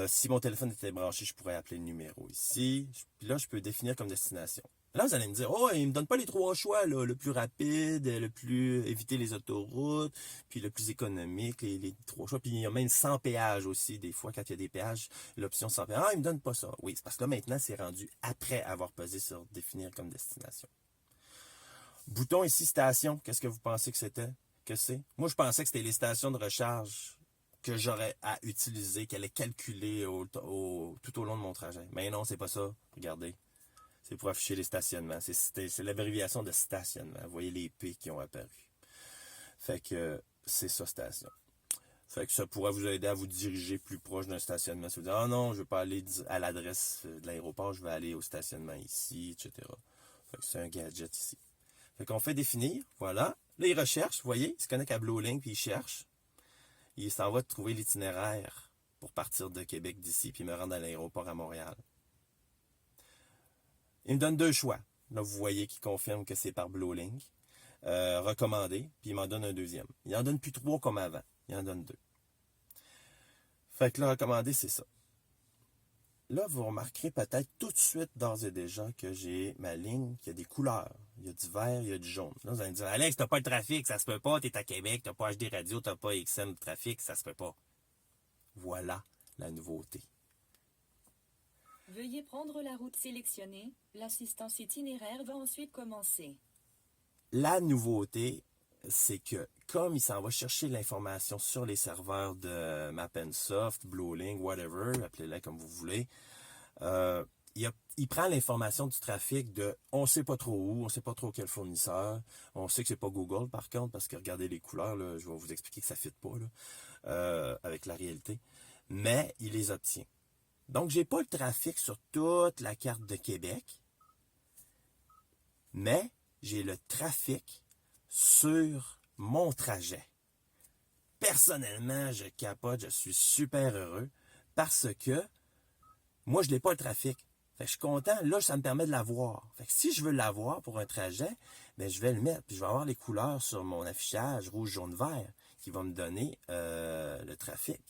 Si mon téléphone était branché, je pourrais appeler le numéro ici. Puis là, je peux définir comme destination. Là, vous allez me dire, oh, il me donne pas les 3 choix, là, le plus rapide, le plus éviter les autoroutes, puis le plus économique, les 3 choix. Puis il y a même 100 péages aussi, des fois, quand il y a des péages, l'option sans péage. Ah, il me donne pas ça. Oui, c'est parce que là, maintenant, c'est rendu après avoir pesé sur définir comme destination. Bouton ici, station, qu'est-ce que vous pensez que c'était? Que c'est? Moi, je pensais que c'était les stations de recharge que j'aurais à utiliser, qu'elle allait calculer tout au long de mon trajet. Mais non, c'est pas ça. Regardez. C'est pour afficher les stationnements. C'est l'abréviation de stationnement. Vous voyez les P qui ont apparu. Fait que c'est ça, station. Fait que ça pourrait vous aider à vous diriger plus proche d'un stationnement. Si vous dites, ah non, je ne veux pas aller à l'adresse de l'aéroport, je vais aller au stationnement ici, etc. Fait que c'est un gadget ici. Fait qu'on fait définir, voilà. Là, il recherche, vous voyez, il se connecte à BlueLink, puis il cherche. Il s'en va trouver l'itinéraire pour partir de Québec d'ici, puis me rendre à l'aéroport à Montréal. Il me donne 2 choix. Là, vous voyez qu'il confirme que c'est par BlueLink. Recommandé, puis il m'en donne un deuxième. Il n'en donne plus 3 comme avant. Il en donne 2. Fait que le recommandé, c'est ça. Là, vous remarquerez peut-être tout de suite, d'ores et déjà, que j'ai ma ligne qui a des couleurs. Il y a du vert, il y a du jaune. Là, vous allez me dire, Alex, t'as pas le trafic, ça se peut pas, t'es à Québec, t'as pas HD Radio, t'as pas XM Trafic, ça se peut pas. Voilà la nouveauté. Veuillez prendre la route sélectionnée. L'assistance itinéraire va ensuite commencer. La nouveauté, c'est que comme il s'en va chercher l'information sur les serveurs de Mapnsoft, BlueLink, whatever, appelez-les comme vous voulez, il prend l'information du trafic de on sait pas trop où, on sait pas trop quel fournisseur, on sait que c'est pas Google par contre, parce que regardez les couleurs, là, je vais vous expliquer que ça ne fit pas là, avec la réalité, mais il les obtient. Donc, j'ai pas le trafic sur toute la carte de Québec, mais j'ai le trafic sur mon trajet. Personnellement, je capote, je suis super heureux parce que moi, je n'ai pas le trafic. Fait que je suis content. Là, ça me permet de l'avoir. Fait que si je veux l'avoir pour un trajet, ben, je vais le mettre. Puis je vais avoir les couleurs sur mon affichage rouge, jaune, vert qui va me donner le trafic.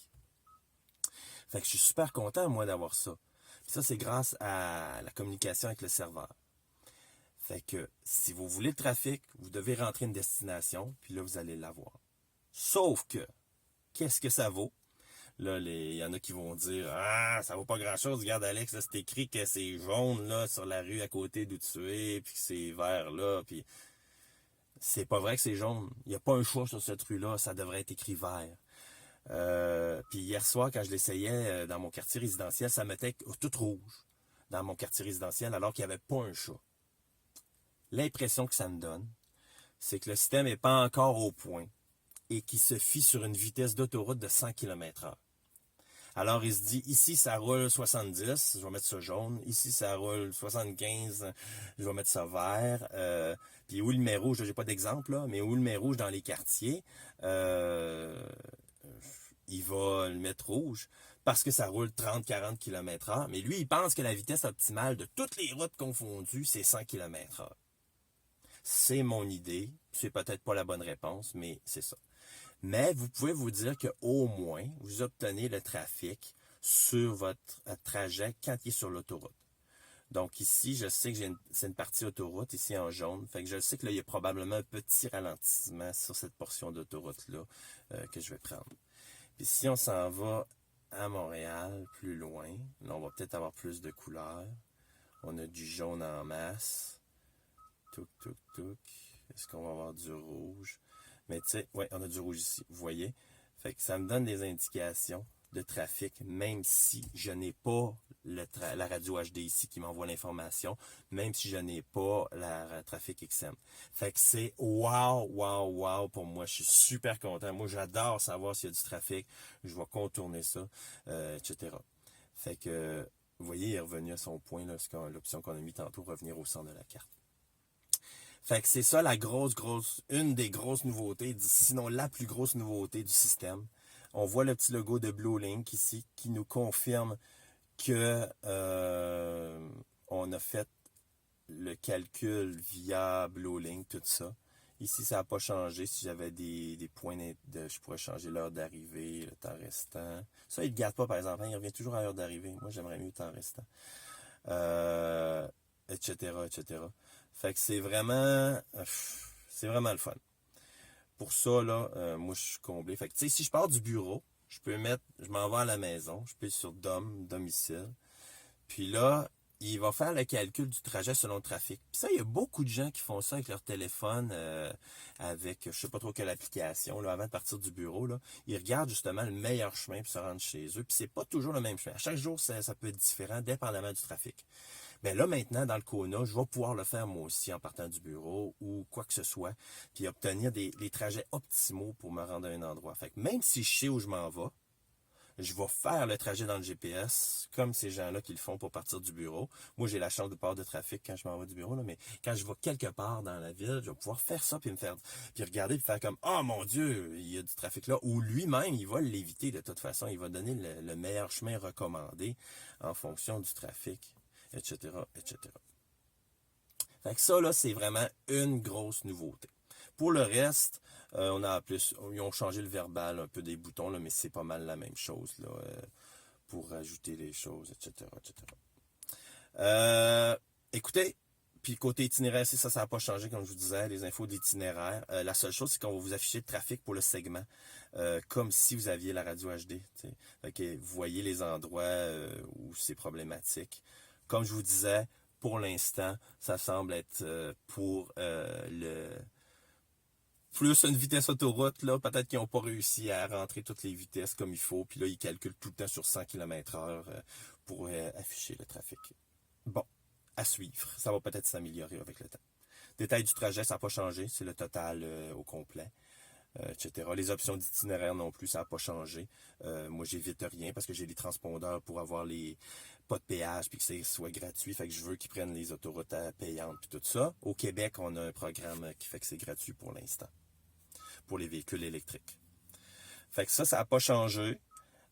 Fait que je suis super content, moi, d'avoir ça. Puis ça, c'est grâce à la communication avec le serveur. Fait que si vous voulez le trafic, vous devez rentrer une destination, puis là, vous allez l'avoir. Sauf que, qu'est-ce que ça vaut? Là, il y en a qui vont dire, ah, ça vaut pas grand-chose. Regarde, Alex, là, c'est écrit que c'est jaune, là, sur la rue à côté d'où tu es, puis que c'est vert, là, puis c'est pas vrai que c'est jaune. Il n'y a pas un choix sur cette rue-là, ça devrait être écrit vert. Puis hier soir, quand je l'essayais dans mon quartier résidentiel, ça mettait tout rouge dans mon quartier résidentiel, alors qu'il n'y avait pas un chat. L'impression que ça me donne, c'est que le système n'est pas encore au point et qu'il se fie sur une vitesse d'autoroute de 100 km/h. Alors, il se dit, ici, ça roule 70, je vais mettre ça jaune. Ici, ça roule 75, je vais mettre ça vert. Puis où le met rouge, j'ai pas d'exemple, là, mais où le met rouge dans les quartiers, il va le mettre rouge parce que ça roule 30-40 km/h. Mais lui, il pense que la vitesse optimale de toutes les routes confondues, c'est 100 km/h. C'est mon idée. C'est peut-être pas la bonne réponse, mais c'est ça. Mais vous pouvez vous dire qu'au moins, vous obtenez le trafic sur votre trajet quand il est sur l'autoroute. Donc ici, je sais que c'est une partie autoroute, ici en jaune. Fait que je sais que là, il y a probablement un petit ralentissement sur cette portion d'autoroute-là que je vais prendre. Puis si on s'en va à Montréal, plus loin, là, on va peut-être avoir plus de couleurs. On a du jaune en masse. Touc, touc, touc. Est-ce qu'on va avoir du rouge? Mais tu sais, ouais, on a du rouge ici, vous voyez. Fait que ça me donne des indications de trafic, même si je n'ai pas la radio HD ici qui m'envoie l'information, même si je n'ai pas la trafic XM. Fait que c'est wow, wow, wow pour moi. Je suis super content. Moi, j'adore savoir s'il y a du trafic. Je vais contourner ça, etc. Fait que, vous voyez, il est revenu à son point, là, l'option qu'on a mis tantôt, revenir au centre de la carte. Fait que c'est ça une des grosses nouveautés, sinon la plus grosse nouveauté du système. On voit le petit logo de BlueLink ici qui nous confirme que on a fait le calcul via BlueLink, tout ça. Ici, ça n'a pas changé. Si j'avais des points, je pourrais changer l'heure d'arrivée, le temps restant. Ça, il ne le garde pas, par exemple. Il revient toujours à l'heure d'arrivée. Moi, j'aimerais mieux le temps restant. etc., etc. Fait que c'est vraiment le fun. Pour ça, là, moi, je suis comblé. Fait que, tu sais, si je pars du bureau, je m'en vais à la maison, je peux sur domicile. Puis là, il va faire le calcul du trajet selon le trafic. Puis ça, il y a beaucoup de gens qui font ça avec leur téléphone, avec je sais pas trop quelle application, là, avant de partir du bureau. Là. Ils regardent justement le meilleur chemin pour se rendre chez eux. Puis c'est pas toujours le même chemin. À chaque jour, ça peut être différent, dépendamment du trafic. Mais là, maintenant, dans le Kona, je vais pouvoir le faire moi aussi en partant du bureau ou quoi que ce soit, puis obtenir les trajets optimaux pour me rendre à un endroit. Fait que même si je sais où je m'en vais, je vais faire le trajet dans le GPS, comme ces gens-là qui le font pour partir du bureau. Moi, j'ai la chance de pas avoir de trafic quand je m'en vais du bureau, là, mais quand je vais quelque part dans la ville, je vais pouvoir faire ça, puis puis regarder, puis faire comme, oh mon Dieu, il y a du trafic là, ou lui-même, il va l'éviter de toute façon, il va donner le meilleur chemin recommandé en fonction du trafic, etc., etc. Fait que ça, là, c'est vraiment une grosse nouveauté. Pour le reste, on a plus, ils ont changé le verbal un peu des boutons, là, mais c'est pas mal la même chose là, pour ajouter les choses, etc., etc. Écoutez, puis côté itinéraire, ça n'a pas changé, comme je vous disais, les infos d'itinéraire. La seule chose, c'est qu'on va vous afficher le trafic pour le segment, comme si vous aviez la radio HD. Fait que vous voyez les endroits où c'est problématique. Comme je vous disais, pour l'instant, ça semble être pour le plus une vitesse autoroute, là, peut-être qu'ils n'ont pas réussi à rentrer toutes les vitesses comme il faut, puis là, ils calculent tout le temps sur 100 km/h pour afficher le trafic. Bon, à suivre. Ça va peut-être s'améliorer avec le temps. Détail du trajet, ça n'a pas changé, c'est le total au complet, etc. Les options d'itinéraire non plus, ça n'a pas changé. Moi, j'évite rien parce que j'ai les transpondeurs pour avoir les pas de péage puis que ça soit gratuit. Fait que je veux qu'ils prennent les autoroutes payantes puis tout ça. Au Québec, on a un programme qui fait que c'est gratuit pour l'instant, pour les véhicules électriques. Fait que ça n'a pas changé.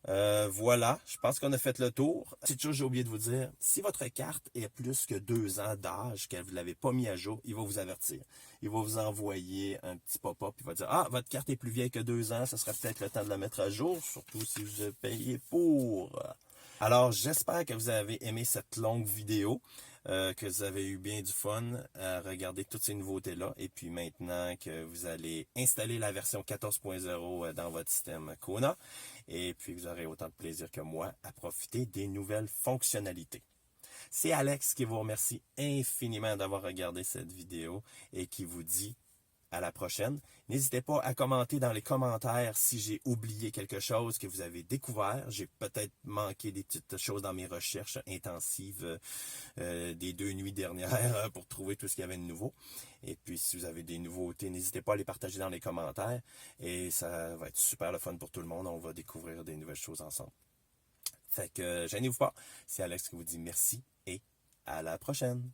Voilà, je pense qu'on a fait le tour. C'est toujours, j'ai oublié de vous dire, si votre carte est plus que 2 ans d'âge, qu'elle ne vous l'avez pas mis à jour, il va vous avertir. Il va vous envoyer un petit pop-up, il va dire, ah, votre carte est plus vieille que 2 ans, ça serait peut-être le temps de la mettre à jour, surtout si vous avez payé pour. Alors, j'espère que vous avez aimé cette longue vidéo, que vous avez eu bien du fun à regarder toutes ces nouveautés-là. Et puis maintenant que vous allez installer la version 14.0 dans votre système Kona, et puis vous aurez autant de plaisir que moi à profiter des nouvelles fonctionnalités. C'est Alex qui vous remercie infiniment d'avoir regardé cette vidéo et qui vous dit à la prochaine. N'hésitez pas à commenter dans les commentaires si j'ai oublié quelque chose que vous avez découvert. J'ai peut-être manqué des petites choses dans mes recherches intensives des 2 nuits dernières pour trouver tout ce qu'il y avait de nouveau. Et puis, si vous avez des nouveautés, n'hésitez pas à les partager dans les commentaires. Et ça va être super le fun pour tout le monde. On va découvrir des nouvelles choses ensemble. Fait que, gênez-vous pas. C'est Alex qui vous dit merci et à la prochaine.